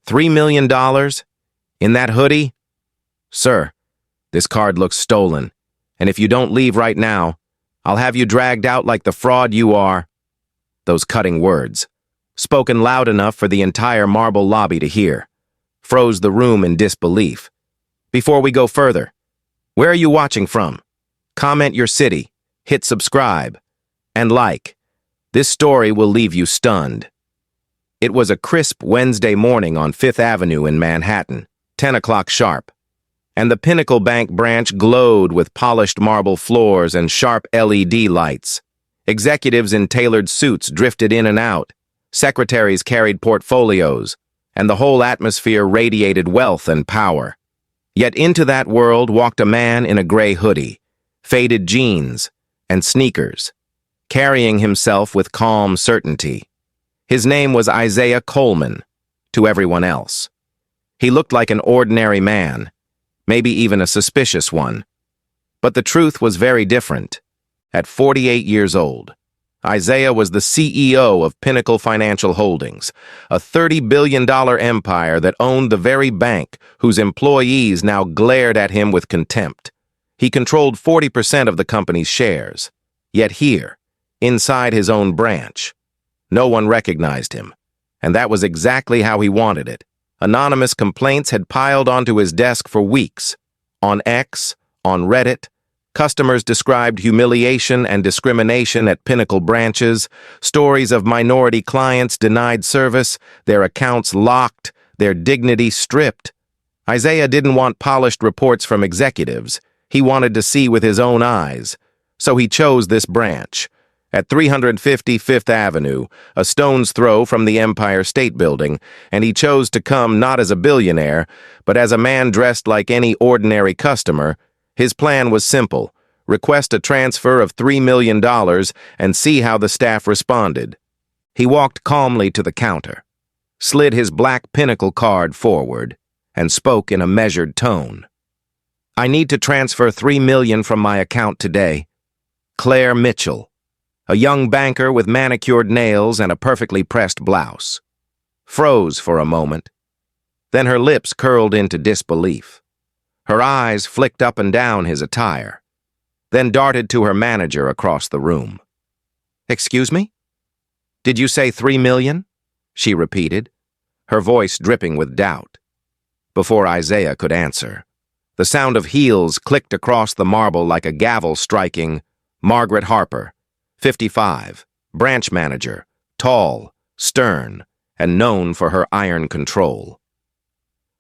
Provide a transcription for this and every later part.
$3 million? In that hoodie? Sir, this card looks stolen, and if you don't leave right now, I'll have you dragged out like the fraud you are. Those cutting words, spoken loud enough for the entire marble lobby to hear, froze the room in disbelief. Before we go further, where are you watching from? Comment your city, hit subscribe, and like. This story will leave you stunned. It was a crisp Wednesday morning on 5th Avenue in Manhattan, 10 o'clock sharp, and the Pinnacle Bank branch glowed with polished marble floors and sharp LED lights. Executives in tailored suits drifted in and out, secretaries carried portfolios, and the whole atmosphere radiated wealth and power. Yet into that world walked a man in a gray hoodie, faded jeans, and sneakers, carrying himself with calm certainty. His name was Isaiah Coleman, to everyone else. He looked like an ordinary man, maybe even a suspicious one. But the truth was very different. At 48 years old, Isaiah was the CEO of Pinnacle Financial Holdings, a $30 billion empire that owned the very bank whose employees now glared at him with contempt. He controlled 40% of the company's shares. Yet here, inside his own branch, no one recognized him, and that was exactly how he wanted it. Anonymous complaints had piled onto his desk for weeks. On X, on Reddit, customers described humiliation and discrimination at Pinnacle branches, stories of minority clients denied service, their accounts locked, their dignity stripped. Isaiah didn't want polished reports from executives. He wanted to see with his own eyes. So he chose this branch, at 350 Fifth Avenue, a stone's throw from the Empire State Building, and he chose to come not as a billionaire, but as a man dressed like any ordinary customer. His plan was simple: request a transfer of $3 million and see how the staff responded. He walked calmly to the counter, slid his black Pinnacle card forward, and spoke in a measured tone. I need to transfer $3 million from my account today. Claire Mitchell, a young banker with manicured nails and a perfectly pressed blouse, froze for a moment. Then her lips curled into disbelief. Her eyes flicked up and down his attire, then darted to her manager across the room. Excuse me? Did you say $3 million? She repeated, her voice dripping with doubt. Before Isaiah could answer, the sound of heels clicked across the marble like a gavel striking. Margaret Harper, 55, branch manager, tall, stern, and known for her iron control.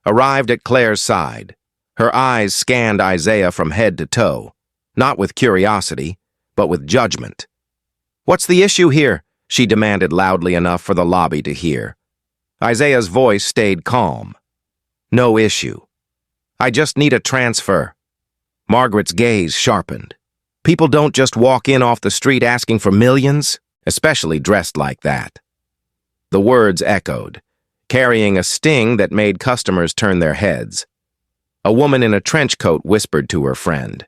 Arrived at Claire's side, her eyes scanned Isaiah from head to toe, not with curiosity, but with judgment. What's the issue here? She demanded loudly enough for the lobby to hear. Isaiah's voice stayed calm. No issue. I just need a transfer. Margaret's gaze sharpened. People don't just walk in off the street asking for millions, especially dressed like that. The words echoed, carrying a sting that made customers turn their heads. A woman in a trench coat whispered to her friend,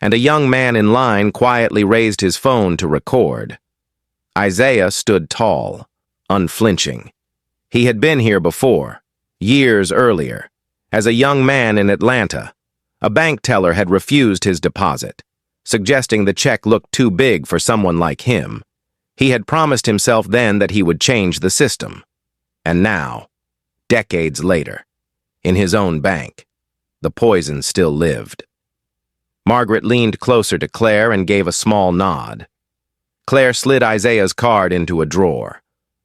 and a young man in line quietly raised his phone to record. Isaiah stood tall, unflinching. He had been here before, years earlier, as a young man in Atlanta. A bank teller had refused his deposit, suggesting the check looked too big for someone like him. He had promised himself then that he would change the system. And now, decades later, in his own bank, the poison still lived. Margaret leaned closer to Claire and gave a small nod. Claire slid Isaiah's card into a drawer,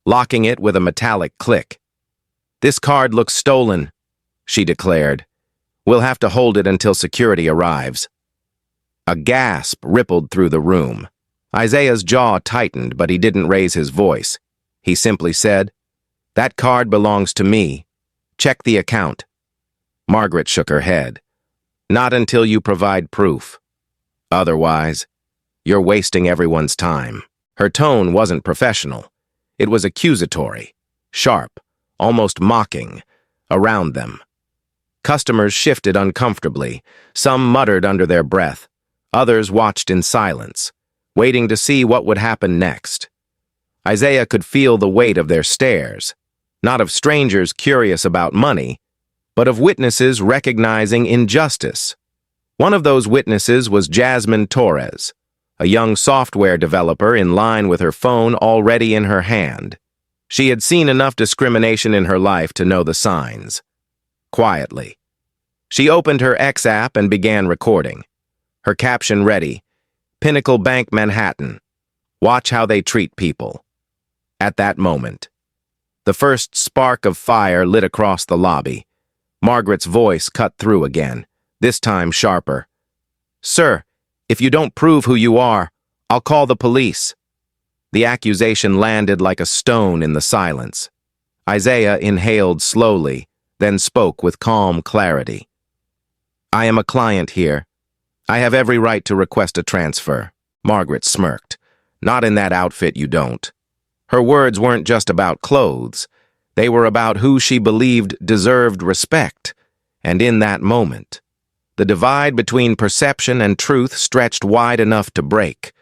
locking it with a metallic click. This card looks stolen, she declared. We'll have to hold it until security arrives. A gasp rippled through the room. Isaiah's jaw tightened, but he didn't raise his voice. He simply said, "That card belongs to me. Check the account." Margaret shook her head. "Not until you provide proof. Otherwise, you're wasting everyone's time." Her tone wasn't professional. It was accusatory, sharp, almost mocking, around them. Customers shifted uncomfortably. Some muttered under their breath. Others watched in silence, waiting to see what would happen next. Isaiah could feel the weight of their stares. Not of strangers curious about money, but of witnesses recognizing injustice. One of those witnesses was Jasmine Torres, a young software developer in line with her phone already in her hand. She had seen enough discrimination in her life to know the signs. Quietly, she opened her X app and began recording. Her caption ready, "Pinnacle Bank, Manhattan. Watch how they treat people." At that moment, the first spark of fire lit across the lobby. Margaret's voice cut through again, this time sharper. "Sir, if you don't prove who you are, I'll call the police." The accusation landed like a stone in the silence. Isaiah inhaled slowly, then spoke with calm clarity. "I am a client here. I have every right to request a transfer." Margaret smirked. "Not in that outfit, you don't." Her words weren't just about clothes. They were about who she believed deserved respect. And in that moment, the divide between perception and truth stretched wide enough to break.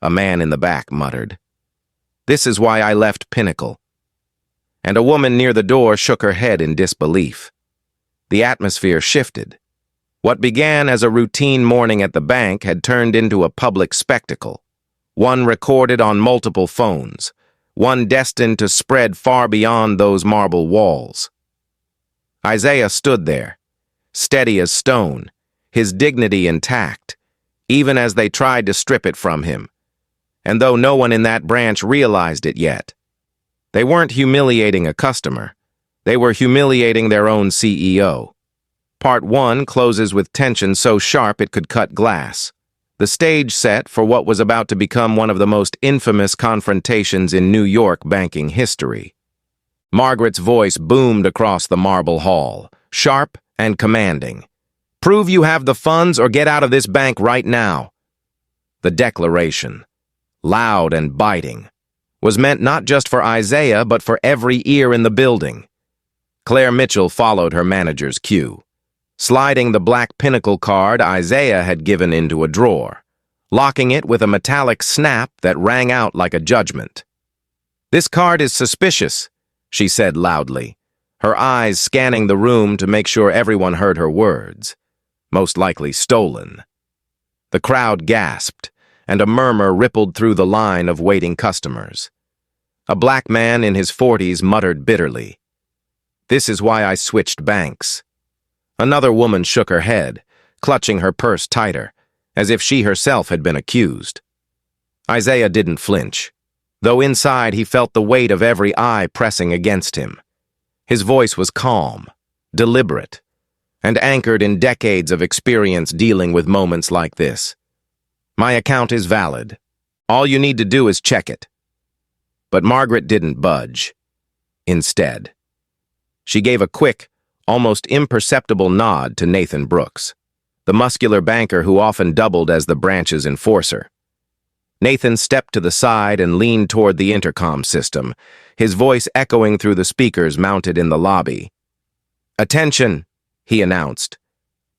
A man in the back muttered, "This is why I left Pinnacle." And a woman near the door shook her head in disbelief. The atmosphere shifted. What began as a routine morning at the bank had turned into a public spectacle, one recorded on multiple phones, one destined to spread far beyond those marble walls. Isaiah stood there, steady as stone, his dignity intact, even as they tried to strip it from him. And though no one in that branch realized it yet, they weren't humiliating a customer. They were humiliating their own CEO. Part 1 closes with tension so sharp it could cut glass. The stage set for what was about to become one of the most infamous confrontations in New York banking history. Margaret's voice boomed across the marble hall, sharp and commanding. "Prove you have the funds or get out of this bank right now." The declaration, loud and biting, was meant not just for Isaiah but for every ear in the building. Claire Mitchell followed her manager's cue, sliding the black Pinnacle card Isaiah had given into a drawer, locking it with a metallic snap that rang out like a judgment. "This card is suspicious," she said loudly, her eyes scanning the room to make sure everyone heard her words. "Most likely stolen." The crowd gasped, and a murmur rippled through the line of waiting customers. A black man in his 40s muttered bitterly, "This is why I switched banks." Another woman shook her head, clutching her purse tighter, as if she herself had been accused. Isaiah didn't flinch, though inside he felt the weight of every eye pressing against him. His voice was calm, deliberate, and anchored in decades of experience dealing with moments like this. "My account is valid. All you need to do is check it." But Margaret didn't budge. Instead, she gave a quick, almost imperceptible nod to Nathan Brooks, the muscular banker who often doubled as the branch's enforcer. Nathan stepped to the side and leaned toward the intercom system, his voice echoing through the speakers mounted in the lobby. "Attention," he announced.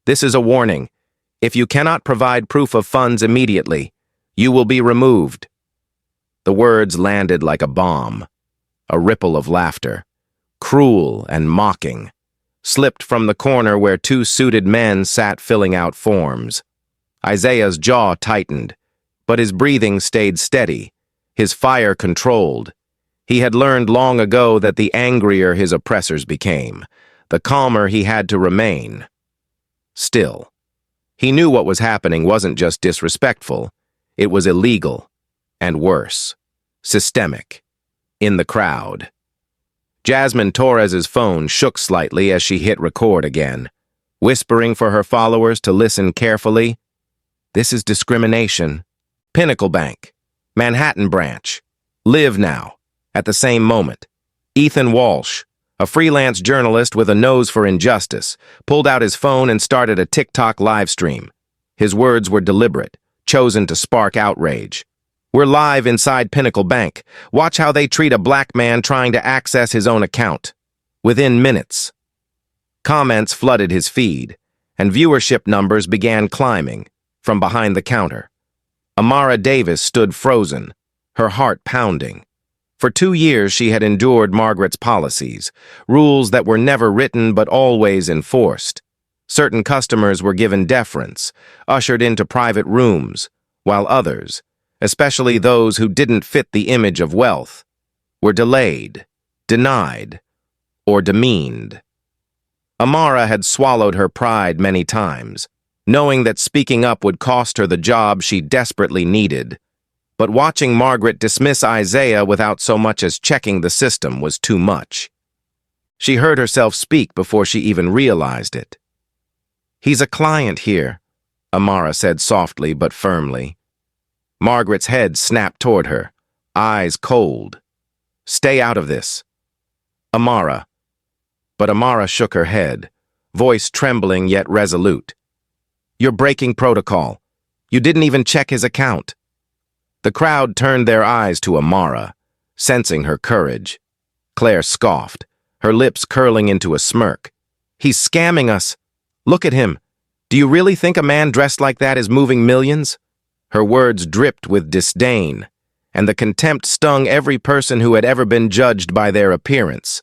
"This is a warning. If you cannot provide proof of funds immediately, you will be removed." The words landed like a bomb. A ripple of laughter, cruel and mocking, slipped from the corner where two suited men sat filling out forms. Isaiah's jaw tightened, but his breathing stayed steady, his fire controlled. He had learned long ago that the angrier his oppressors became, the calmer he had to remain. Still, he knew what was happening wasn't just disrespectful, it was illegal, and worse, systemic, in the crowd. Jasmine Torres's phone shook slightly as she hit record again, whispering for her followers to listen carefully. "This is discrimination. Pinnacle Bank, Manhattan branch. Live now." At the same moment, Ethan Walsh, a freelance journalist with a nose for injustice, pulled out his phone and started a TikTok live stream. His words were deliberate, chosen to spark outrage. "We're live inside Pinnacle Bank. Watch how they treat a black man trying to access his own account." Within minutes, comments flooded his feed, and viewership numbers began climbing from behind the counter. Amara Davis stood frozen, her heart pounding. For 2 years she had endured Margaret's policies, rules that were never written but always enforced. Certain customers were given deference, ushered into private rooms, while others, especially those who didn't fit the image of wealth, were delayed, denied, or demeaned. Amara had swallowed her pride many times, knowing that speaking up would cost her the job she desperately needed. But watching Margaret dismiss Isaiah without so much as checking the system was too much. She heard herself speak before she even realized it. "He's a client here," Amara said softly but firmly. Margaret's head snapped toward her, eyes cold. "Stay out of this." "Amara." But Amara shook her head, voice trembling yet resolute. "You're breaking protocol. You didn't even check his account." The crowd turned their eyes to Amara, sensing her courage. Claire scoffed, her lips curling into a smirk. "He's scamming us. Look at him. Do you really think a man dressed like that is moving millions?" Her words dripped with disdain, and the contempt stung every person who had ever been judged by their appearance.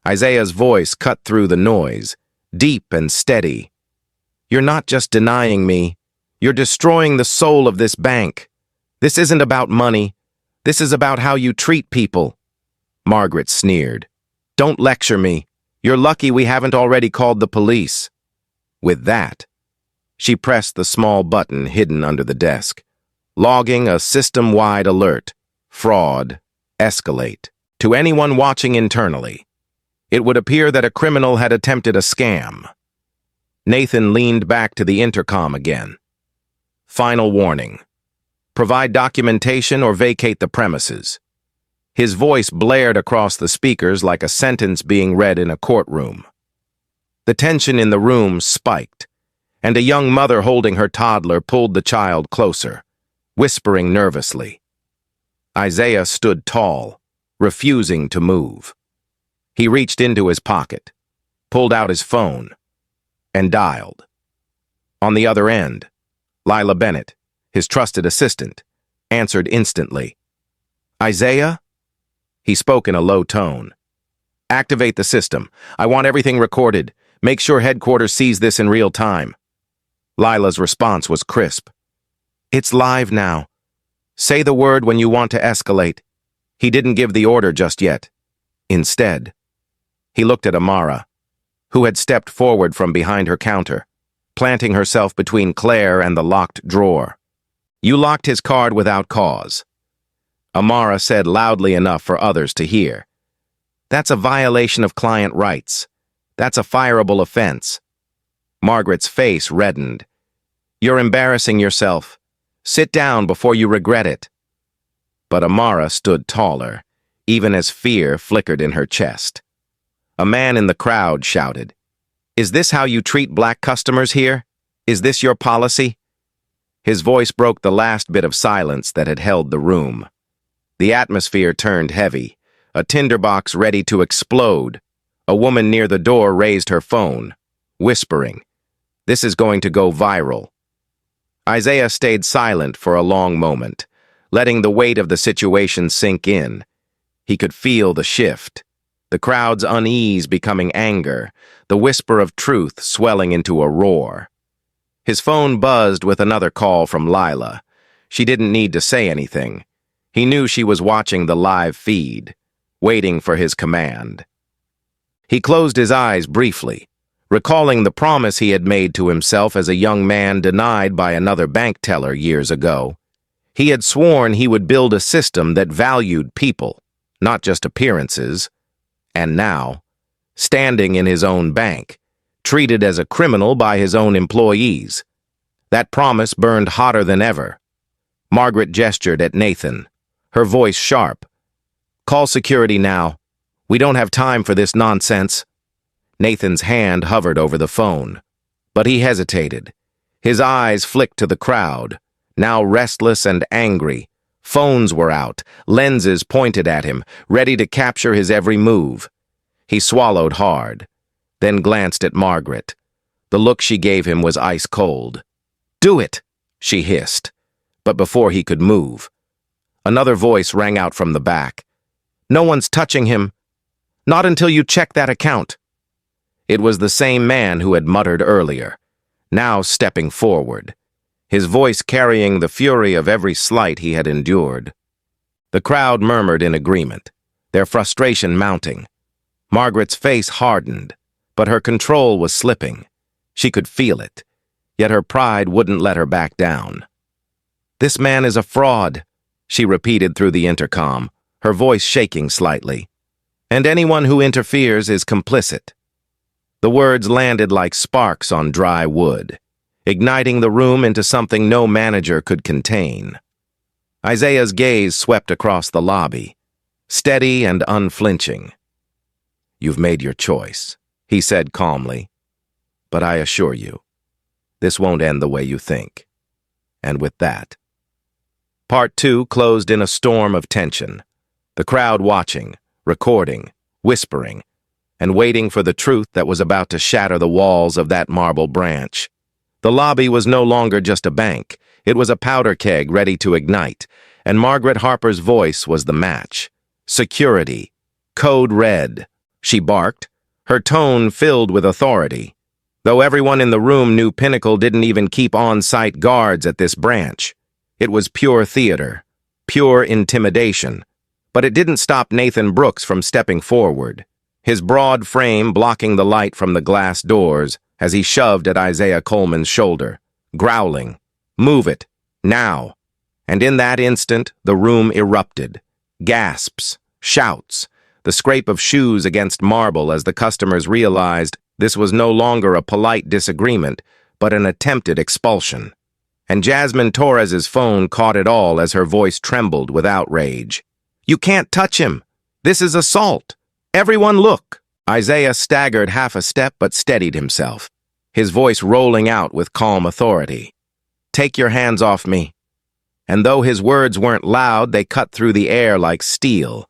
Isaiah's voice cut through the noise, deep and steady. "You're not just denying me. You're destroying the soul of this bank. This isn't about money. This is about how you treat people." Margaret sneered. "Don't lecture me. You're lucky we haven't already called the police." With that, she pressed the small button hidden under the desk, logging a system-wide alert, fraud, escalate, to anyone watching internally. It would appear that a criminal had attempted a scam. Nathan leaned back to the intercom again. "Final warning. Provide documentation or vacate the premises." His voice blared across the speakers like a sentence being read in a courtroom. The tension in the room spiked, and a young mother holding her toddler pulled the child closer, whispering nervously. Isaiah stood tall, refusing to move. He reached into his pocket, pulled out his phone, and dialed. On the other end, Lila Bennett, his trusted assistant, answered instantly. "Isaiah?" He spoke in a low tone. "Activate the system. I want everything recorded. Make sure headquarters sees this in real time." Lila's response was crisp. "It's live now. Say the word when you want to escalate." He didn't give the order just yet. Instead, he looked at Amara, who had stepped forward from behind her counter, planting herself between Claire and the locked drawer. "You locked his card without cause," Amara said loudly enough for others to hear. "That's a violation of client rights. That's a fireable offense." Margaret's face reddened. "You're embarrassing yourself. Sit down before you regret it." But Amara stood taller, even as fear flickered in her chest. A man in the crowd shouted, "Is this how you treat black customers here? Is this your policy?" His voice broke the last bit of silence that had held the room. The atmosphere turned heavy, a tinderbox ready to explode. A woman near the door raised her phone, whispering, "This is going to go viral." Isaiah stayed silent for a long moment, letting the weight of the situation sink in. He could feel the shift, the crowd's unease becoming anger, the whisper of truth swelling into a roar. His phone buzzed with another call from Lila. She didn't need to say anything. He knew she was watching the live feed, waiting for his command. He closed his eyes briefly, recalling the promise he had made to himself as a young man denied by another bank teller years ago. He had sworn he would build a system that valued people, not just appearances. And now, standing in his own bank, treated as a criminal by his own employees. That promise burned hotter than ever. Margaret gestured at Nathan, her voice sharp. "Call security now. We don't have time for this nonsense." Nathan's hand hovered over the phone, but he hesitated. His eyes flicked to the crowd, now restless and angry. Phones were out, lenses pointed at him, ready to capture his every move. He swallowed hard, then glanced at Margaret. The look she gave him was ice cold. "Do it," she hissed. But before he could move, another voice rang out from the back. No one's touching him. Not until you check that account. It was the same man who had muttered earlier, now stepping forward, his voice carrying the fury of every slight he had endured. The crowd murmured in agreement, their frustration mounting. Margaret's face hardened, but her control was slipping. She could feel it, yet her pride wouldn't let her back down. "This man is a fraud," she repeated through the intercom, her voice shaking slightly. "And anyone who interferes is complicit." The words landed like sparks on dry wood, igniting the room into something no manager could contain. Isaiah's gaze swept across the lobby, steady and unflinching. "You've made your choice," he said calmly. "But I assure you, this won't end the way you think." And with that, Part 2 closed in a storm of tension, the crowd watching, recording, whispering, and waiting for the truth that was about to shatter the walls of that marble branch. The lobby was no longer just a bank. It was a powder keg ready to ignite, and Margaret Harper's voice was the match. "Security. Code red," she barked, her tone filled with authority. Though everyone in the room knew Pinnacle didn't even keep on-site guards at this branch. It was pure theater, pure intimidation. But it didn't stop Nathan Brooks from stepping forward, his broad frame blocking the light from the glass doors as he shoved at Isaiah Coleman's shoulder, growling, "Move it, now." And in that instant, the room erupted. Gasps, shouts, the scrape of shoes against marble as the customers realized this was no longer a polite disagreement, but an attempted expulsion. And Jasmine Torres's phone caught it all as her voice trembled with outrage. "You can't touch him. This is assault. Everyone look." Isaiah staggered half a step but steadied himself, his voice rolling out with calm authority. "Take your hands off me." And though his words weren't loud, they cut through the air like steel.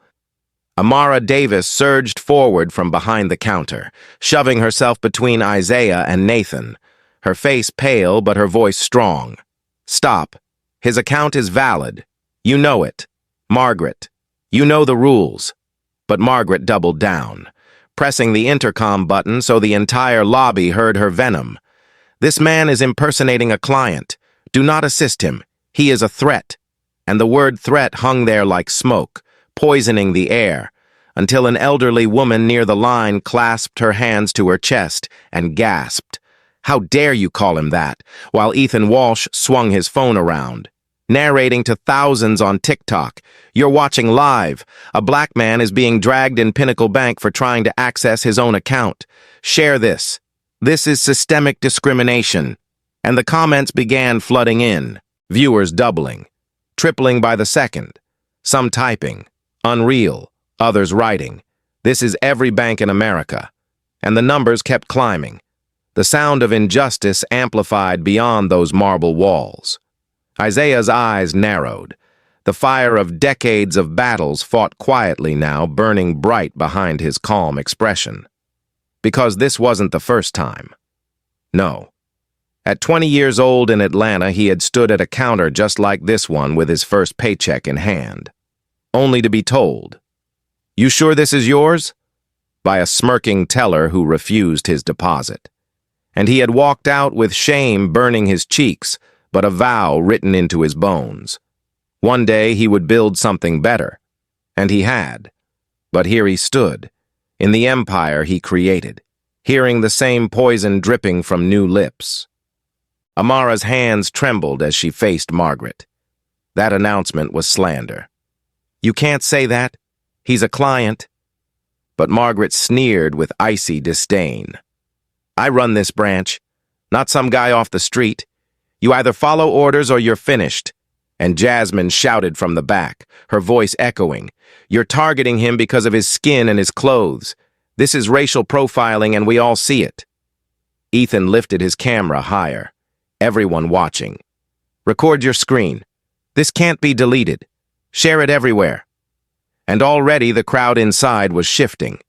Amara Davis surged forward from behind the counter, shoving herself between Isaiah and Nathan, her face pale but her voice strong. "Stop. His account is valid. You know it. Margaret, you know the rules." But Margaret doubled down, pressing the intercom button so the entire lobby heard her venom. "This man is impersonating a client. Do not assist him. He is a threat." And the word threat hung there like smoke, poisoning the air, until an elderly woman near the line clasped her hands to her chest and gasped, "How dare you call him that?" while Ethan Walsh swung his phone around, narrating to thousands on TikTok. "You're watching live. A black man is being dragged in Pinnacle Bank for trying to access his own account. Share this. This is systemic discrimination." And the comments began flooding in, viewers doubling, tripling by the second, some typing, "Unreal," others writing, "This is every bank in America." And the numbers kept climbing, the sound of injustice amplified beyond those marble walls. Isaiah's eyes narrowed, the fire of decades of battles fought quietly now burning bright behind his calm expression. Because this wasn't the first time. No. At 20 years old in Atlanta, he had stood at a counter just like this one with his first paycheck in hand, only to be told, "You sure this is yours?" by a smirking teller who refused his deposit. And he had walked out with shame burning his cheeks, but a vow written into his bones. One day he would build something better, and he had. But here he stood, in the empire he created, hearing the same poison dripping from new lips. Amara's hands trembled as she faced Margaret. That announcement was slander. "You can't say that. He's a client." But Margaret sneered with icy disdain. "I run this branch, not some guy off the street. You either follow orders or you're finished." And Jasmine shouted from the back, her voice echoing, "You're targeting him because of his skin and his clothes. This is racial profiling and we all see it." Ethan lifted his camera higher, everyone watching. "Record your screen. This can't be deleted. Share it everywhere." And already the crowd inside was shifting,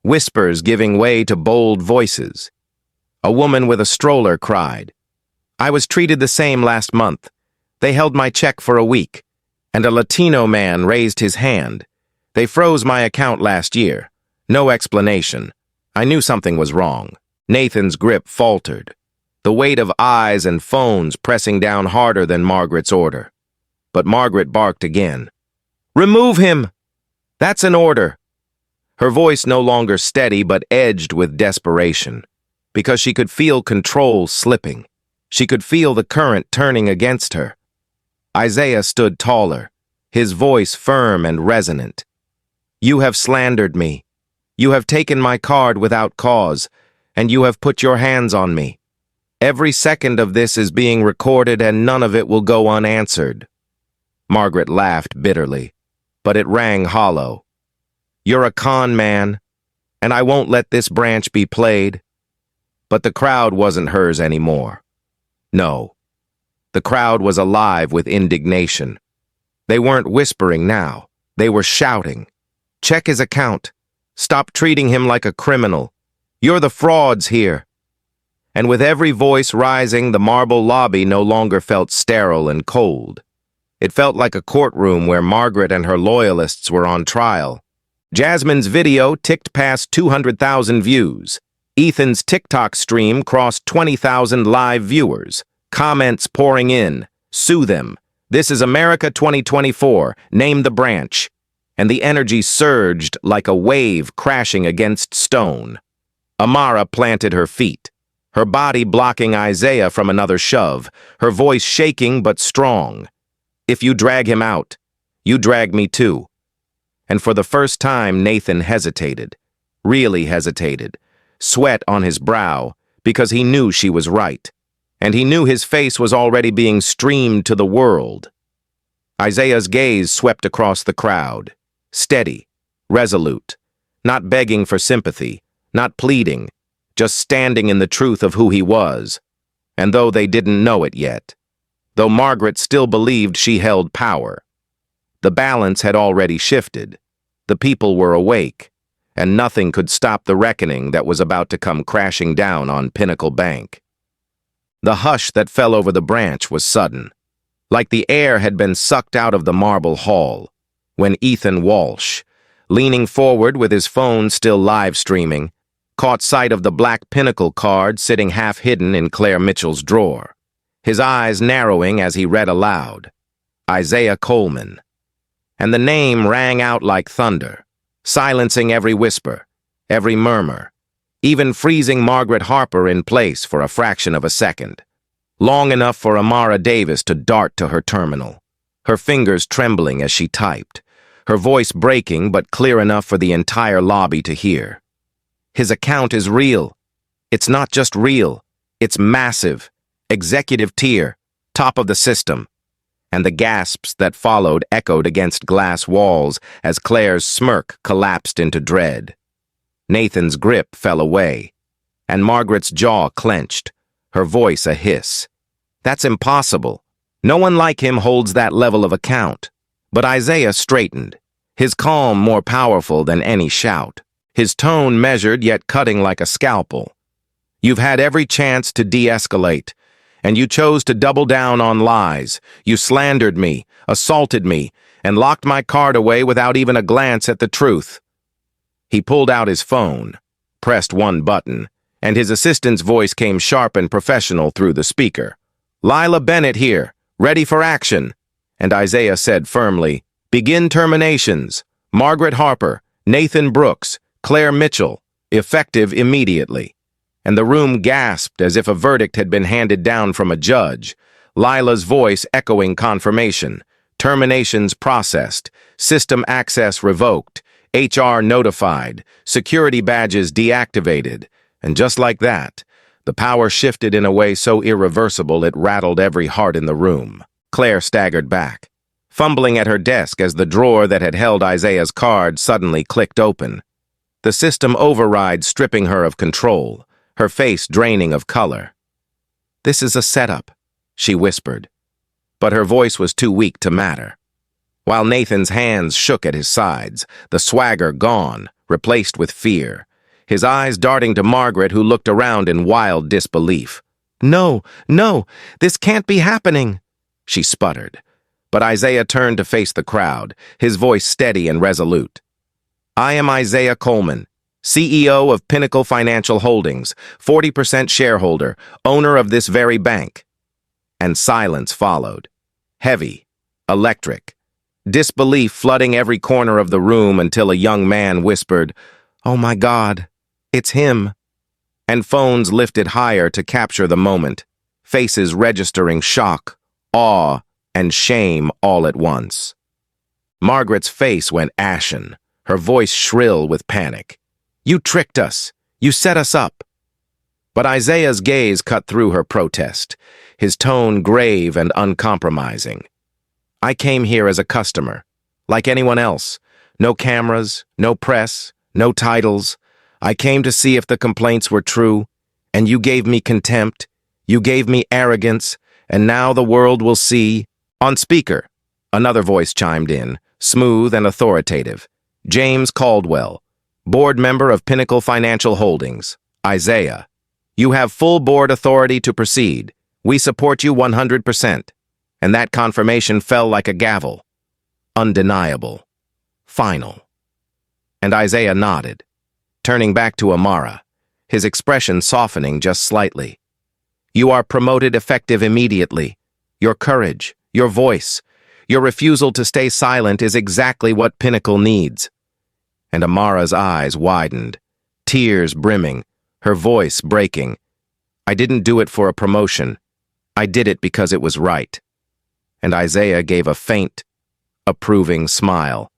whispers giving way to bold voices. A woman with a stroller cried, "I was treated the same last month. They held my check for a week." And a Latino man raised his hand, They froze my account last year. No explanation. I knew something was wrong. Nathan's grip faltered, the weight of eyes and phones pressing down harder than Margaret's order. But Margaret barked again. "Remove him! That's an order!" Her voice no longer steady but edged with desperation, because she could feel control slipping. She could feel the current turning against her. Isaiah stood taller, his voice firm and resonant. "You have slandered me. You have taken my card without cause, and you have put your hands on me. Every second of this is being recorded and none of it will go unanswered." Margaret laughed bitterly, but it rang hollow. "You're a con man, and I won't let this branch be played." But the crowd wasn't hers anymore. No. The crowd was alive with indignation. They weren't whispering now. They were shouting. "Check his account. Stop treating him like a criminal. You're the frauds here." And with every voice rising, the marble lobby no longer felt sterile and cold. It felt like a courtroom where Margaret and her loyalists were on trial. Jasmine's video ticked past 200,000 views. Ethan's TikTok stream crossed 20,000 live viewers. Comments pouring in. "Sue them. This is America 2024. Name the branch." And the energy surged like a wave crashing against stone. Amara planted her feet, her body blocking Isaiah from another shove, her voice shaking but strong. "If you drag him out, you drag me too." And for the first time, Nathan hesitated, really hesitated, sweat on his brow, because he knew she was right, and he knew his face was already being streamed to the world. Isaiah's gaze swept across the crowd, steady, resolute, not begging for sympathy, not pleading, just standing in the truth of who he was, and though they didn't know it yet, though Margaret still believed she held power. The balance had already shifted. The people were awake, and nothing could stop the reckoning that was about to come crashing down on Pinnacle Bank. The hush that fell over the branch was sudden, like the air had been sucked out of the marble hall, when Ethan Walsh, leaning forward with his phone still live streaming, caught sight of the black Pinnacle card sitting half-hidden in Claire Mitchell's drawer, his eyes narrowing as he read aloud, "Isaiah Coleman." And the name rang out like thunder, silencing every whisper, every murmur, even freezing Margaret Harper in place for a fraction of a second, long enough for Amara Davis to dart to her terminal, her fingers trembling as she typed, her voice breaking but clear enough for the entire lobby to hear. "His account is real. It's not just real. It's massive. Executive tier. Top of the system." And the gasps that followed echoed against glass walls as Claire's smirk collapsed into dread. Nathan's grip fell away, and Margaret's jaw clenched, her voice a hiss. "That's impossible. No one like him holds that level of account." But Isaiah straightened, his calm more powerful than any shout, his tone measured yet cutting like a scalpel. "You've had every chance to de-escalate, and you chose to double down on lies. You slandered me, assaulted me, and locked my card away without even a glance at the truth." He pulled out his phone, pressed one button, and his assistant's voice came sharp and professional through the speaker. "Lila Bennett here, ready for action." And Isaiah said firmly, "Begin terminations. Margaret Harper, Nathan Brooks, Claire Mitchell, effective immediately." And the room gasped as if a verdict had been handed down from a judge, Lila's voice echoing confirmation. Terminations processed, system access revoked, HR notified, security badges deactivated, and just like that, the power shifted in a way so irreversible it rattled every heart in the room. Claire staggered back, fumbling at her desk as the drawer that had held Isaiah's card suddenly clicked open. The system override stripping her of control, her face draining of color. "This is a setup," she whispered, but her voice was too weak to matter. While Nathan's hands shook at his sides, the swagger gone, replaced with fear, his eyes darting to Margaret, who looked around in wild disbelief. "No, no, this can't be happening," she sputtered, But Isaiah turned to face the crowd, his voice steady and resolute. I am Isaiah Coleman, CEO of Pinnacle Financial Holdings, 40% shareholder, owner of this very bank. And silence followed. Heavy, electric, disbelief flooding every corner of the room until a young man whispered, "Oh my God, it's him." And phones lifted higher to capture the moment, faces registering shock, awe, and shame all at once. Margaret's face went ashen, her voice shrill with panic. You tricked us. You set us up. But Isaiah's gaze cut through her protest, his tone grave and uncompromising. I came here as a customer, like anyone else. No cameras, no press, no titles. I came to see if the complaints were true, and you gave me contempt, you gave me arrogance, and now the world will see. On speaker, another voice chimed in, smooth and authoritative. James Caldwell, board member of Pinnacle Financial Holdings. Isaiah, you have full board authority to proceed. We support you 100%. And that confirmation fell like a gavel. Undeniable. Final. And Isaiah nodded, turning back to Amara, his expression softening just slightly. You are promoted effective immediately. Your courage, your voice, your refusal to stay silent is exactly what Pinnacle needs. And Amara's eyes widened, tears brimming, her voice breaking. I didn't do it for a promotion. I did it because it was right. And Isaiah gave a faint, approving smile.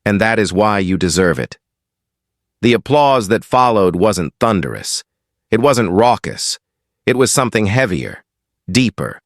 And that is why you deserve it. The applause that followed wasn't thunderous. It wasn't raucous. It was something heavier, deeper.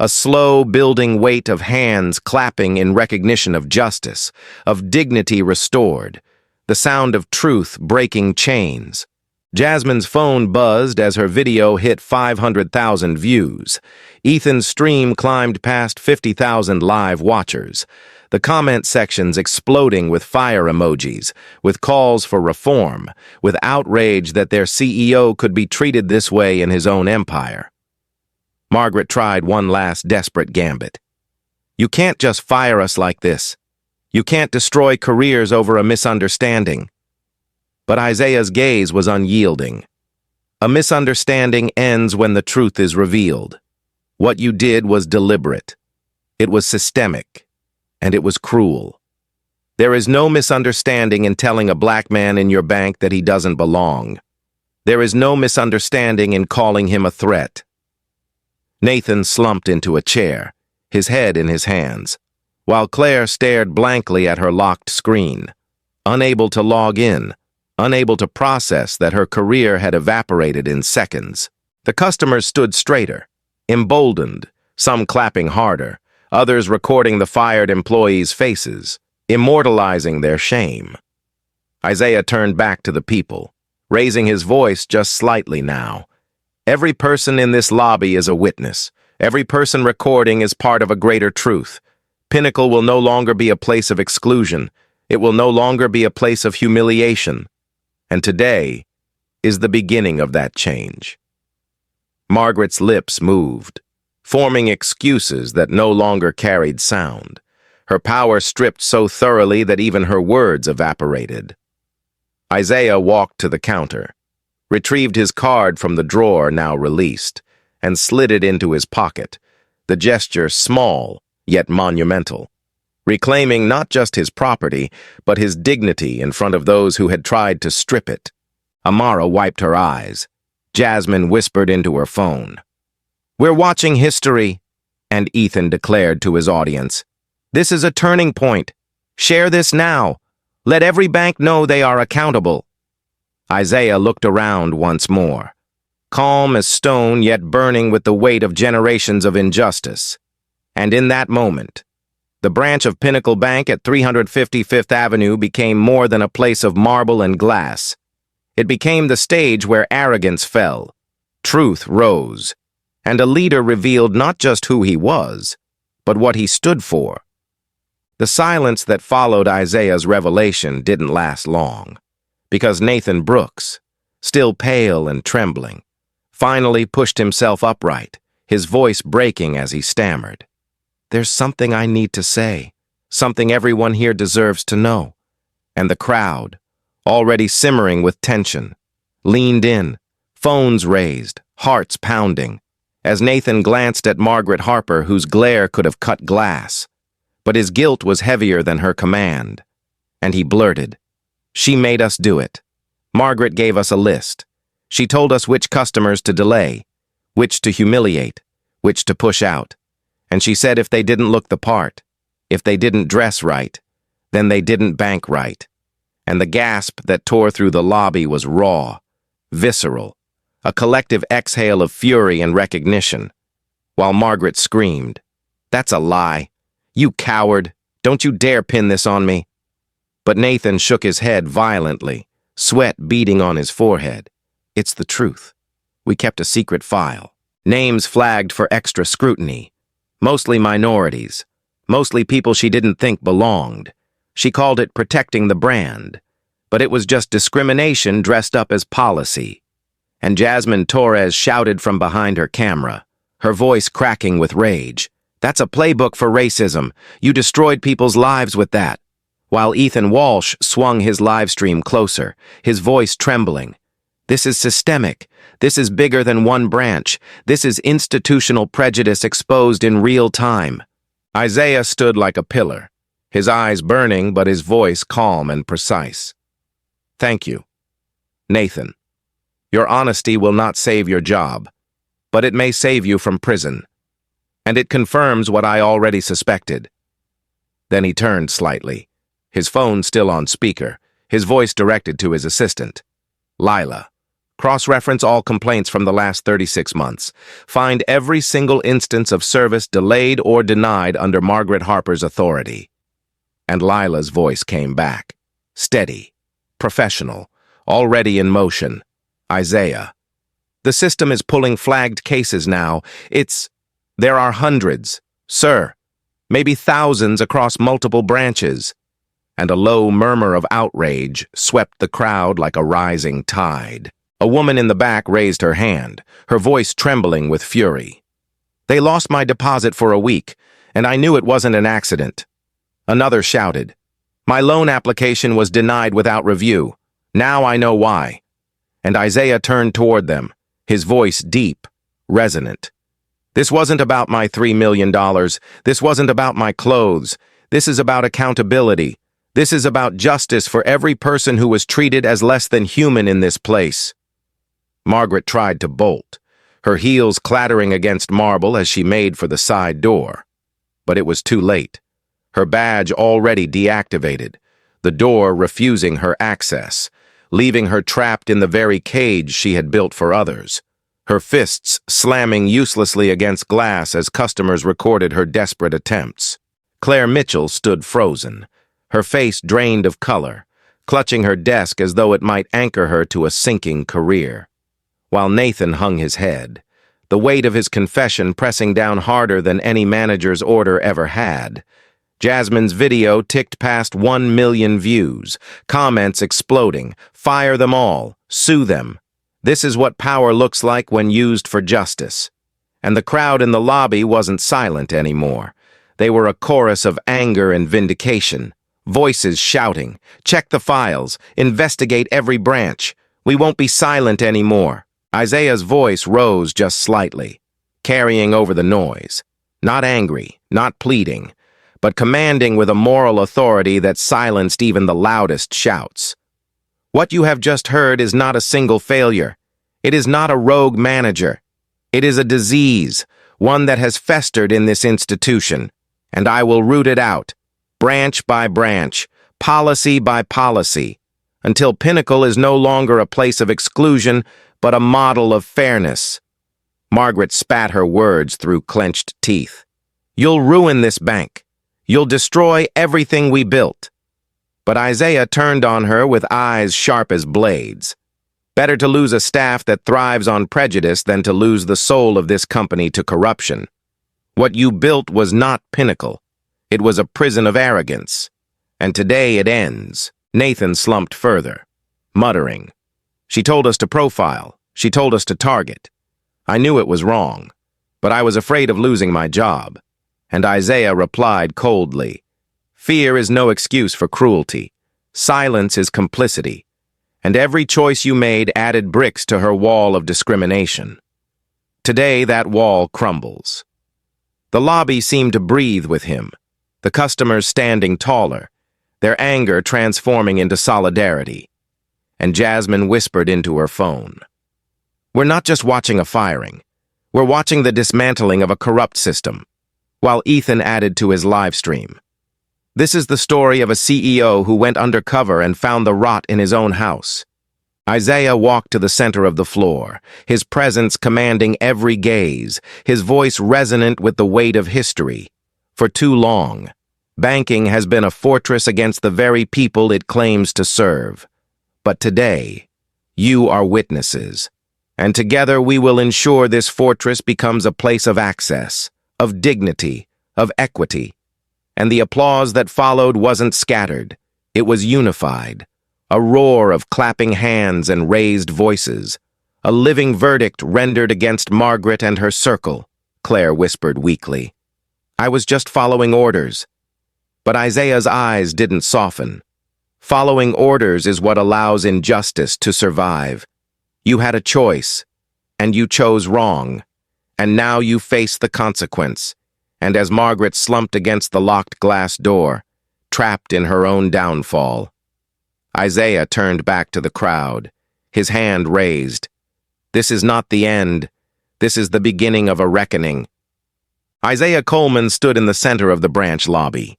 A slow building weight of hands clapping in recognition of justice, of dignity restored, the sound of truth breaking chains. Jasmine's phone buzzed as her video hit 500,000 views. Ethan's stream climbed past 50,000 live watchers. The comment sections exploding with fire emojis, with calls for reform, with outrage that their CEO could be treated this way in his own empire. Margaret tried one last desperate gambit. You can't just fire us like this. You can't destroy careers over a misunderstanding. But Isaiah's gaze was unyielding. A misunderstanding ends when the truth is revealed. What you did was deliberate. It was systemic. And it was cruel. There is no misunderstanding in telling a black man in your bank that he doesn't belong. There is no misunderstanding in calling him a threat. Nathan slumped into a chair, his head in his hands, while Claire stared blankly at her locked screen, unable to log in, unable to process that her career had evaporated in seconds. The customers stood straighter, emboldened, some clapping harder, others recording the fired employees' faces, immortalizing their shame. Isaiah turned back to the people, raising his voice just slightly now. Every person in this lobby is a witness. Every person recording is part of a greater truth. Pinnacle will no longer be a place of exclusion. It will no longer be a place of humiliation. And today is the beginning of that change. Margaret's lips moved, forming excuses that no longer carried sound, her power stripped so thoroughly that even her words evaporated. Isaiah walked to the counter, retrieved his card from the drawer now released, and slid it into his pocket, the gesture small yet monumental, reclaiming not just his property, but his dignity in front of those who had tried to strip it. Amara wiped her eyes. Jasmine whispered into her phone. We're watching history, and Ethan declared to his audience. This is a turning point. Share this now. Let every bank know they are accountable. Isaiah looked around once more, calm as stone yet burning with the weight of generations of injustice. And in that moment, the branch of Pinnacle Bank at 355th Avenue became more than a place of marble and glass. It became the stage where arrogance fell, truth rose, and a leader revealed not just who he was, but what he stood for. The silence that followed Isaiah's revelation didn't last long, because Nathan Brooks, still pale and trembling, finally pushed himself upright, his voice breaking as he stammered. There's something I need to say, something everyone here deserves to know. And the crowd, already simmering with tension, leaned in, phones raised, hearts pounding, as Nathan glanced at Margaret Harper, whose glare could have cut glass. But his guilt was heavier than her command. And he blurted, "She made us do it. Margaret gave us a list. She told us which customers to delay, which to humiliate, which to push out. And she said if they didn't look the part, if they didn't dress right, then they didn't bank right." And the gasp that tore through the lobby was raw, visceral, a collective exhale of fury and recognition, while Margaret screamed, "That's a lie. You coward. Don't you dare pin this on me." But Nathan shook his head violently, sweat beading on his forehead. "It's the truth. We kept a secret file. Names flagged for extra scrutiny. Mostly minorities. Mostly people she didn't think belonged. She called it protecting the brand. But it was just discrimination dressed up as policy." And Jasmine Torres shouted from behind her camera, her voice cracking with rage, "That's a playbook for racism. You destroyed people's lives with that." While Ethan Walsh swung his live stream closer, his voice trembling. "This is systemic. This is bigger than one branch. This is institutional prejudice exposed in real time." Isaiah stood like a pillar, his eyes burning but his voice calm and precise. "Thank you, Nathan. Your honesty will not save your job, but it may save you from prison. And it confirms what I already suspected." Then he turned slightly, his phone still on speaker, his voice directed to his assistant. "Lila, cross-reference all complaints from the last 36 months. Find every single instance of service delayed or denied under Margaret Harper's authority." And Lila's voice came back, steady, professional, already in motion. "Isaiah, the system is pulling flagged cases now. There are hundreds, sir, maybe thousands across multiple branches." And a low murmur of outrage swept the crowd like a rising tide. A woman in the back raised her hand, her voice trembling with fury. "They lost my deposit for a week, and I knew it wasn't an accident." Another shouted, "My loan application was denied without review. Now I know why." And Isaiah turned toward them, his voice deep, resonant. "This wasn't about my $3 million. This wasn't about my clothes. This is about accountability. This is about justice for every person who was treated as less than human in this place." Margaret tried to bolt, her heels clattering against marble as she made for the side door. But it was too late. Her badge already deactivated, the door refusing her access, leaving her trapped in the very cage she had built for others, her fists slamming uselessly against glass as customers recorded her desperate attempts. Claire Mitchell stood frozen, her face drained of color, clutching her desk as though it might anchor her to a sinking career. While Nathan hung his head, the weight of his confession pressing down harder than any manager's order ever had. Jasmine's video ticked past 1 million views, comments exploding. "Fire them all, sue them. This is what power looks like when used for justice." And the crowd in the lobby wasn't silent anymore. They were a chorus of anger and vindication, voices shouting, "Check the files, investigate every branch. We won't be silent anymore." Isaiah's voice rose just slightly, carrying over the noise, not angry, not pleading, but commanding with a moral authority that silenced even the loudest shouts. "What you have just heard is not a single failure. It is not a rogue manager. It is a disease, one that has festered in this institution, and I will root it out, branch by branch, policy by policy, until Pinnacle is no longer a place of exclusion, but a model of fairness." Margaret spat her words through clenched teeth. "You'll ruin this bank. You'll destroy everything we built." But Isaiah turned on her with eyes sharp as blades. "Better to lose a staff that thrives on prejudice than to lose the soul of this company to corruption. What you built was not Pinnacle. It was a prison of arrogance. And today it ends." Nathan slumped further, muttering, "She told us to profile. She told us to target. I knew it was wrong, but I was afraid of losing my job. And Isaiah replied coldly, "Fear is no excuse for cruelty. Silence is complicity. And every choice you made added bricks to her wall of discrimination. Today, that wall crumbles." The lobby seemed to breathe with him, the customers standing taller, their anger transforming into solidarity. And Jasmine whispered into her phone, "We're not just watching a firing. We're watching the dismantling of a corrupt system," while Ethan added to his live stream, "This is the story of a CEO who went undercover and found the rot in his own house." Isaiah walked to the center of the floor, his presence commanding every gaze, his voice resonant with the weight of history. For too long, banking has been a fortress against the very people it claims to serve. But today, you are witnesses, and together we will ensure this fortress becomes a place of access, of dignity, of equity. And the applause that followed wasn't scattered. It was unified. A roar of clapping hands and raised voices. A living verdict rendered against Margaret and her circle, Claire whispered weakly. "I was just following orders." But Isaiah's eyes didn't soften. Following orders is what allows injustice to survive. You had a choice, and you chose wrong, and now you face the consequence. And as Margaret slumped against the locked glass door, trapped in her own downfall, Isaiah turned back to the crowd, his hand raised. "This is not the end. This is the beginning of a reckoning." Isaiah Coleman stood in the center of the branch lobby,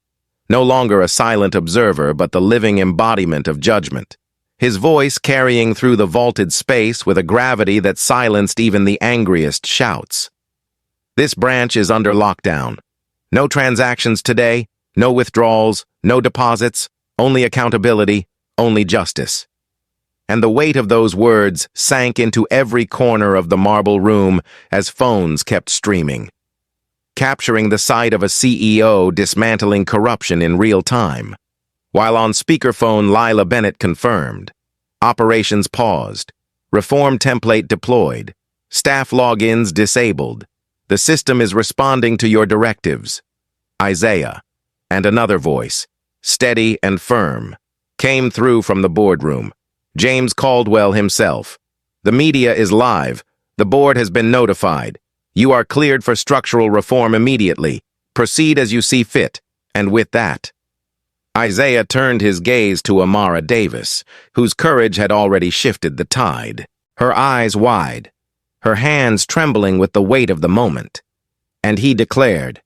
no longer a silent observer but the living embodiment of judgment, his voice carrying through the vaulted space with a gravity that silenced even the angriest shouts. "This branch is under lockdown. No transactions today, no withdrawals, no deposits, only accountability, only justice." And the weight of those words sank into every corner of the marble room as phones kept streaming, capturing the sight of a CEO dismantling corruption in real time. While on speakerphone, Lila Bennett confirmed, "Operations paused, reform template deployed, staff logins disabled. The system is responding to your directives." Isaiah, and another voice, steady and firm, came through from the boardroom. James Caldwell himself. "The media is live. The board has been notified. You are cleared for structural reform immediately. Proceed as you see fit." And with that, Isaiah turned his gaze to Amara Davis, whose courage had already shifted the tide, her eyes wide, her hands trembling with the weight of the moment. And he declared,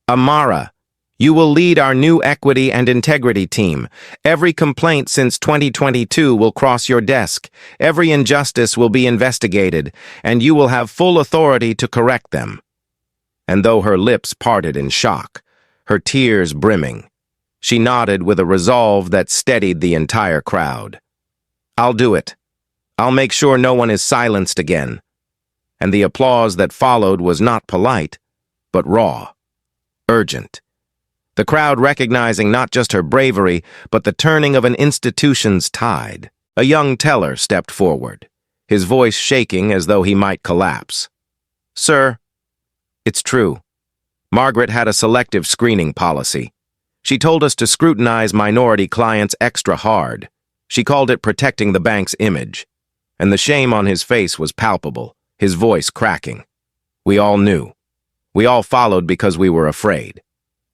"Amara, you will lead our new equity and integrity team. Every complaint since 2022 will cross your desk. Every injustice will be investigated, and you will have full authority to correct them." And though her lips parted in shock, her tears brimming, she nodded with a resolve that steadied the entire crowd. "I'll do it. I'll make sure no one is silenced again." And the applause that followed was not polite, but raw, urgent. The crowd recognizing not just her bravery, but the turning of an institution's tide. A young teller stepped forward, his voice shaking as though he might collapse. "Sir, it's true. Margaret had a selective screening policy. She told us to scrutinize minority clients extra hard. She called it protecting the bank's image." And the shame on his face was palpable, his voice cracking. "We all knew. We all followed because we were afraid."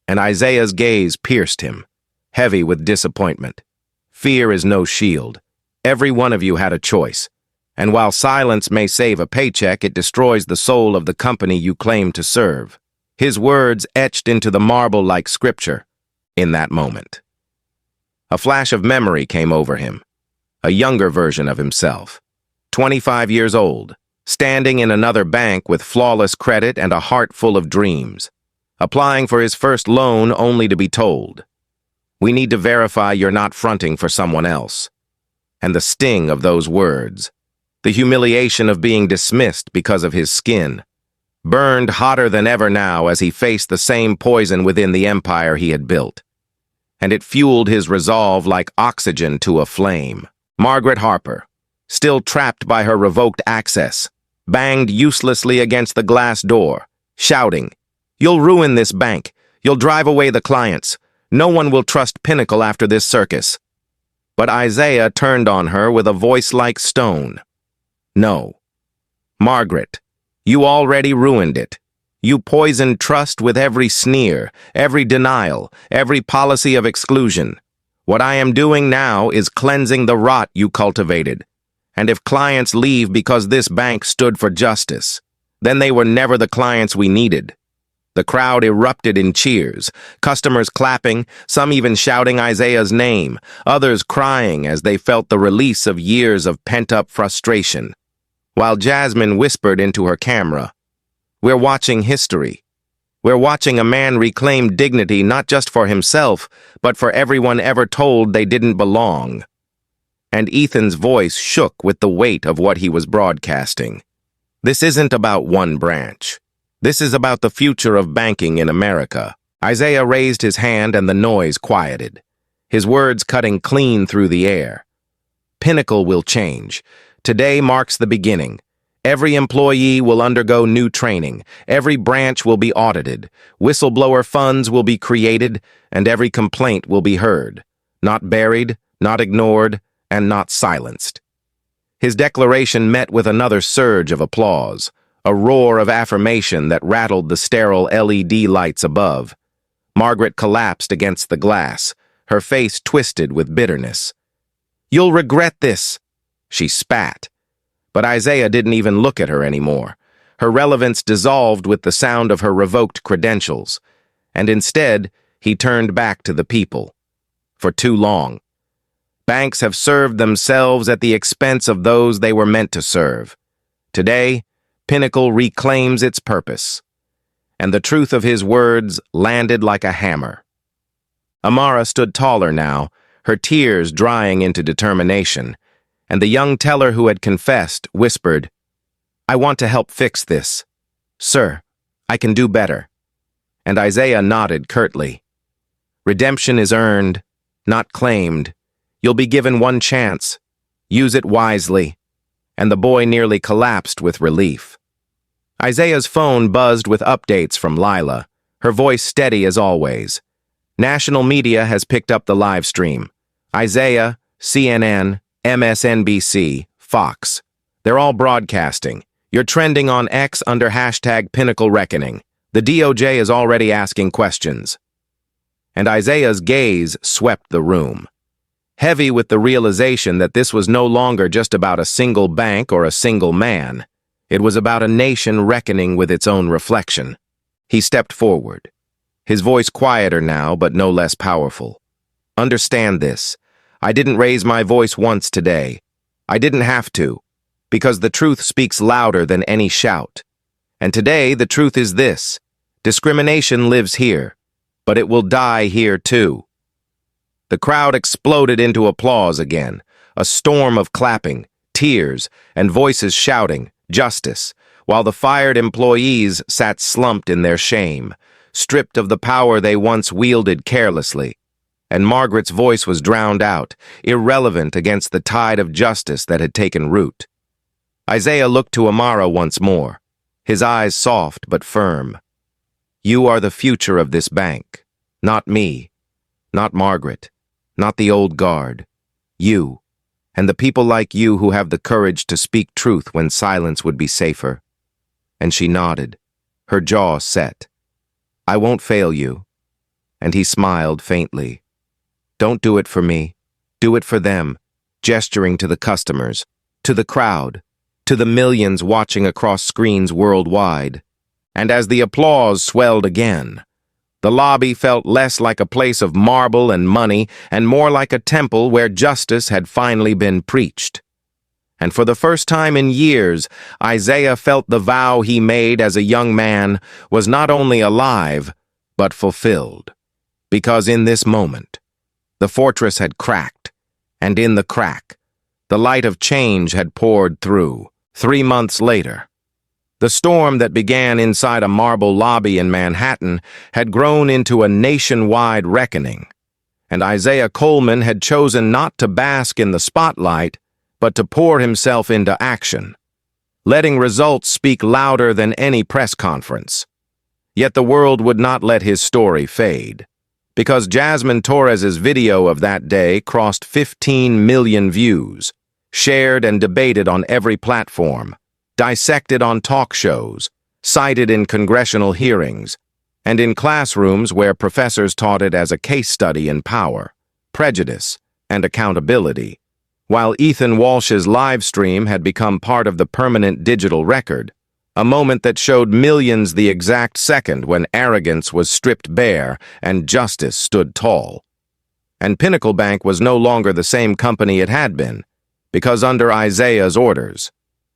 And Isaiah's gaze pierced him, heavy with disappointment. "Fear is no shield. Every one of you had a choice. And while silence may save a paycheck, it destroys the soul of the company you claim to serve." His words etched into the marble like scripture in that moment. A flash of memory came over him, a younger version of himself, 25 years old, standing in another bank with flawless credit and a heart full of dreams, applying for his first loan only to be told, "We need to verify you're not fronting for someone else." And the sting of those words, the humiliation of being dismissed because of his skin, burned hotter than ever now as he faced the same poison within the empire he had built. And it fueled his resolve like oxygen to a flame. Margaret Harper, still trapped by her revoked access, banged uselessly against the glass door, shouting, "You'll ruin this bank. You'll drive away the clients. No one will trust Pinnacle after this circus." But Isaiah turned on her with a voice like stone. "No. Margaret, you already ruined it. You poisoned trust with every sneer, every denial, every policy of exclusion. What I am doing now is cleansing the rot you cultivated. And if clients leave because this bank stood for justice, then they were never the clients we needed." The crowd erupted in cheers, customers clapping, some even shouting Isaiah's name, others crying as they felt the release of years of pent-up frustration. While Jasmine whispered into her camera, "We're watching history. We're watching a man reclaim dignity not just for himself, but for everyone ever told they didn't belong." And Ethan's voice shook with the weight of what he was broadcasting. "This isn't about one branch. This is about the future of banking in America." Isaiah raised his hand and the noise quieted, his words cutting clean through the air. "Pinnacle will change. Today marks the beginning. Every employee will undergo new training. Every branch will be audited. Whistleblower funds will be created, and every complaint will be heard. Not buried, not ignored, and not silenced." His declaration met with another surge of applause, a roar of affirmation that rattled the sterile LED lights above. Margaret collapsed against the glass, her face twisted with bitterness. "You'll regret this," she spat. But Isaiah didn't even look at her anymore. Her relevance dissolved with the sound of her revoked credentials, and instead, he turned back to the people. For too long, banks have served themselves at the expense of those they were meant to serve. Today, Pinnacle reclaims its purpose, and the truth of his words landed like a hammer. Amara stood taller now, her tears drying into determination, and the young teller who had confessed whispered, "I want to help fix this. Sir, I can do better." And Isaiah nodded curtly. "Redemption is earned, not claimed. You'll be given one chance. Use it wisely." And the boy nearly collapsed with relief. Isaiah's phone buzzed with updates from Lila, her voice steady as always. National media has picked up the live stream. Isaiah, CNN, MSNBC, Fox. They're all broadcasting. You're trending on X under #PinnacleReckoning. The DOJ is already asking questions. And Isaiah's gaze swept the room, heavy with the realization that this was no longer just about a single bank or a single man. It was about a nation reckoning with its own reflection. He stepped forward, his voice quieter now but no less powerful. "Understand this. I didn't raise my voice once today. I didn't have to, because the truth speaks louder than any shout. And today the truth is this: discrimination lives here, but it will die here too." The crowd exploded into applause again, a storm of clapping, tears, and voices shouting, "Justice," while the fired employees sat slumped in their shame, stripped of the power they once wielded carelessly. And Margaret's voice was drowned out, irrelevant against the tide of justice that had taken root. Isaiah looked to Amara once more, his eyes soft but firm. "You are the future of this bank. Not me, not Margaret, not the old guard. You, and the people like you who have the courage to speak truth when silence would be safer." And she nodded, her jaw set. "I won't fail you." And he smiled faintly. "Don't do it for me. Do it for them," gesturing to the customers, to the crowd, to the millions watching across screens worldwide. And as the applause swelled again, the lobby felt less like a place of marble and money and more like a temple where justice had finally been preached. And for the first time in years, Isaiah felt the vow he made as a young man was not only alive, but fulfilled. Because in this moment, the fortress had cracked, and in the crack, the light of change had poured through. 3 months later, the storm that began inside a marble lobby in Manhattan had grown into a nationwide reckoning, and Isaiah Coleman had chosen not to bask in the spotlight, but to pour himself into action, letting results speak louder than any press conference. Yet the world would not let his story fade, because Jasmine Torres's video of that day crossed 15 million views, shared and debated on every platform, dissected on talk shows, cited in congressional hearings, and in classrooms where professors taught it as a case study in power, prejudice, and accountability, while Ethan Walsh's live stream had become part of the permanent digital record, a moment that showed millions the exact second when arrogance was stripped bare and justice stood tall. And Pinnacle Bank was no longer the same company it had been, because under Isaiah's orders,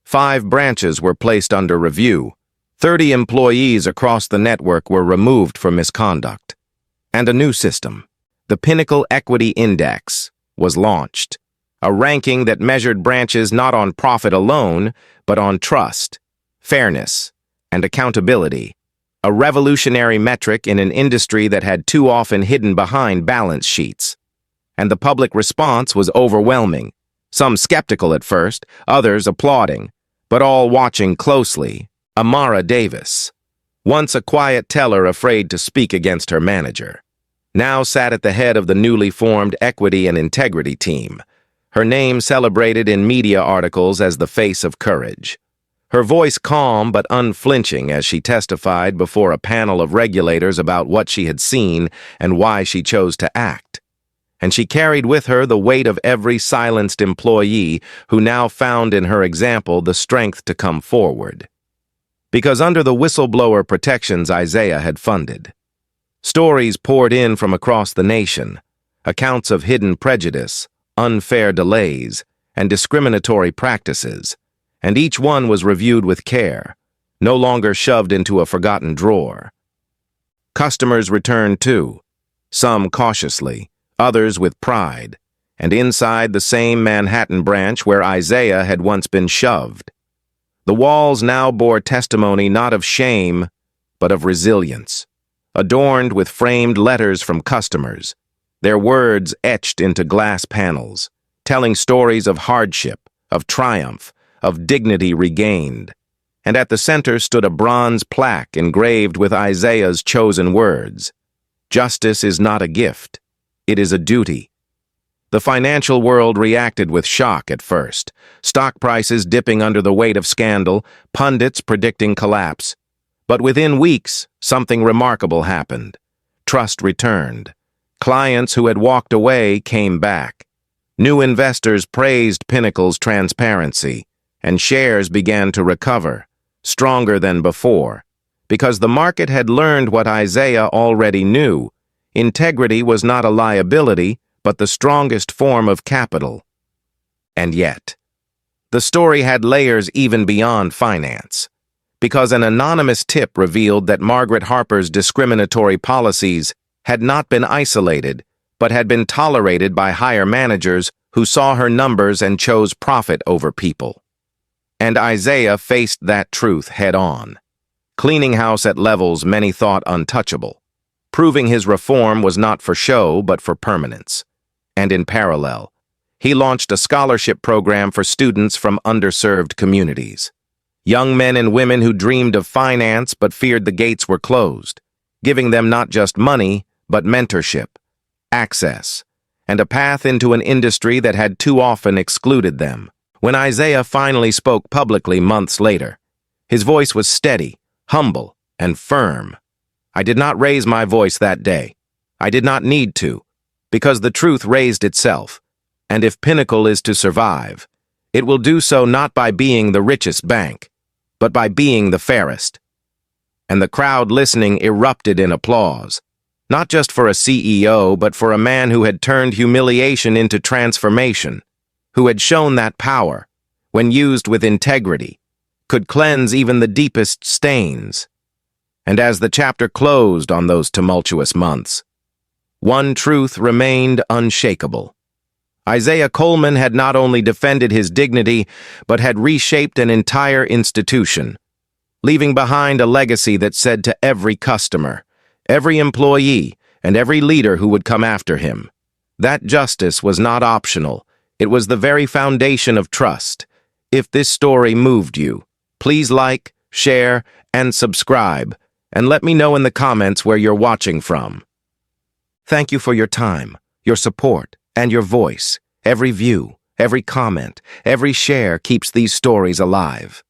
5 branches were placed under review, 30 employees across the network were removed for misconduct, and a new system, the Pinnacle Equity Index, was launched, a ranking that measured branches not on profit alone, but on trust, fairness, and accountability, a revolutionary metric in an industry that had too often hidden behind balance sheets. And the public response was overwhelming, some skeptical at first, others applauding, but all watching closely. Amara Davis, once a quiet teller afraid to speak against her manager, now sat at the head of the newly formed Equity and Integrity team, her name celebrated in media articles as the face of courage. Her voice calm but unflinching as she testified before a panel of regulators about what she had seen and why she chose to act. And she carried with her the weight of every silenced employee who now found in her example the strength to come forward. Because under the whistleblower protections Isaiah had funded, stories poured in from across the nation, accounts of hidden prejudice, unfair delays, and discriminatory practices, and each one was reviewed with care, no longer shoved into a forgotten drawer. Customers returned too, some cautiously, others with pride, and inside the same Manhattan branch where Isaiah had once been shoved. The walls now bore testimony not of shame, but of resilience, adorned with framed letters from customers, their words etched into glass panels, telling stories of hardship, of triumph, of dignity regained. And at the center stood a bronze plaque engraved with Isaiah's chosen words: "Justice is not a gift, it is a duty." The financial world reacted with shock at first, stock prices dipping under the weight of scandal, pundits predicting collapse. But within weeks, something remarkable happened. Trust returned. Clients who had walked away came back. New investors praised Pinnacle's transparency, and shares began to recover, stronger than before, because the market had learned what Isaiah already knew. Integrity was not a liability, but the strongest form of capital. And yet, the story had layers even beyond finance, because an anonymous tip revealed that Margaret Harper's discriminatory policies had not been isolated, but had been tolerated by higher managers who saw her numbers and chose profit over people. And Isaiah faced that truth head-on, cleaning house at levels many thought untouchable, proving his reform was not for show but for permanence. And in parallel, he launched a scholarship program for students from underserved communities. Young men and women who dreamed of finance but feared the gates were closed, giving them not just money, but mentorship, access, and a path into an industry that had too often excluded them. When Isaiah finally spoke publicly months later, his voice was steady, humble, and firm. "I did not raise my voice that day. I did not need to, because the truth raised itself, and if Pinnacle is to survive, it will do so not by being the richest bank, but by being the fairest." And the crowd listening erupted in applause, not just for a CEO, but for a man who had turned humiliation into transformation, who had shown that power, when used with integrity, could cleanse even the deepest stains. And as the chapter closed on those tumultuous months, one truth remained unshakable. Isaiah Coleman had not only defended his dignity, but had reshaped an entire institution, leaving behind a legacy that said to every customer, every employee, and every leader who would come after him, that justice was not optional. It was the very foundation of trust. If this story moved you, please like, share, and subscribe, and let me know in the comments where you're watching from. Thank you for your time, your support, and your voice. Every view, every comment, every share keeps these stories alive.